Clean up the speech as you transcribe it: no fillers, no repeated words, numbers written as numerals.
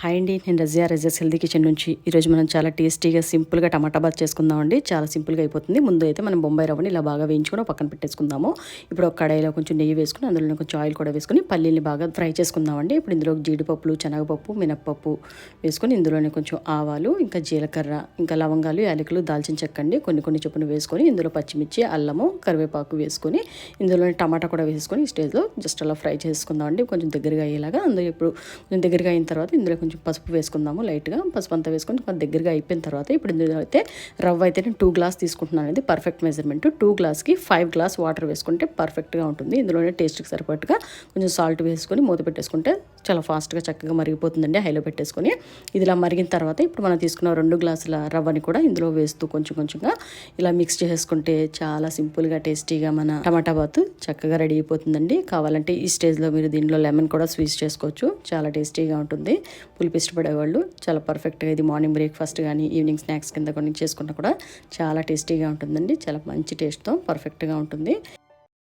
Hi అండి, నేను Razia's healthy kitchen నుంచి. ఈరోజు మనం చాలా టేస్టీగా సింపుల్గా టమాటా బాత్ చేసుకుందామండి. చాలా సింపుల్గా అయిపోతుంది. ముందు అయితే మనం బొంబాయి రవ్వని ఇలా బాగా వేయించుకొని పక్కన పెట్టేసుకుందాము. ఇప్పుడు ఒక కడాయిలో కొంచెం నెయ్యి వేసుకుని అందులో కొంచెం ఆయిల్ కూడా వేసుకొని పల్లీని బాగా ఫ్రై చేసుకుందామండి. ఇప్పుడు ఇందులో జీడిపప్పులు, శనగపప్పు, మినప్పప్పు వేసుకొని ఇందులోనే కొంచెం ఆవాలు, ఇంకా జీలకర్ర, ఇంకా లవంగాలు, యాలకులు, దాల్చిన చెక్క అండి కొన్ని చొప్పున వేసుకొని ఇందులో పచ్చిమిర్చి, అల్లము, కరివేపాకు వేసుకొని ఇందులోనే టమాటా కూడా వేసుకొని ఈ స్టేజ్లో జస్ట్ అలా ఫ్రై చేసుకుందామండి. కొంచెం దగ్గరగా అయ్యేలాగా. అందులో ఇప్పుడు కొంచెం దగ్గరగా అయిన తర్వాత ఇందులో కొంచెం పసుపు వేసుకుందాము. లైట్గా పసుపు అంతా వేసుకొని కొంచెం దగ్గరగా అయిపోయిన తర్వాత ఇప్పుడు ఇందులో అయితే రవ్వ అయితే నేను 2 గ్లాస్ తీసుకుంటున్నాను. అనేది పర్ఫెక్ట్ మెజర్మెంట్. 2 గ్లాస్కి 5 గ్లాస్ వాటర్ వేసుకుంటే పర్ఫెక్ట్గా ఉంటుంది. ఇందులోనే టేస్ట్కి సరిపట్టుగా కొంచెం సాల్ట్ వేసుకొని మూత పెట్టేసుకుంటే చాలా ఫాస్ట్గా చక్కగా మరిగిపోతుందండి. హైలో పెట్టేసుకొని ఇది ఇలా మరిగిన తర్వాత ఇప్పుడు మనం తీసుకున్న 2 గ్లాసుల రవ్వని కూడా ఇందులో వేస్తూ కొంచెంగా ఇలా మిక్స్ చేసుకుంటే చాలా సింపుల్గా టేస్టీగా మన టమాటా బాత్ చక్కగా రెడీ అయిపోతుందండి. కావాలంటే ఈ స్టేజ్లో మీరు దీనిలో లెమన్ కూడా స్వీజ్ చేసుకోవచ్చు. చాలా టేస్టీగా ఉంటుంది. పులుపు ఇష్టపడేవాళ్ళు చాలా పర్ఫెక్ట్గా ఇది మార్నింగ్ బ్రేక్ఫాస్ట్ కానీ ఈవినింగ్ స్నాక్స్ కింద కొన్ని చేసుకున్నా కూడా చాలా టేస్టీగా ఉంటుందండి. చాలా మంచి టేస్ట్తో పర్ఫెక్ట్గా ఉంటుంది.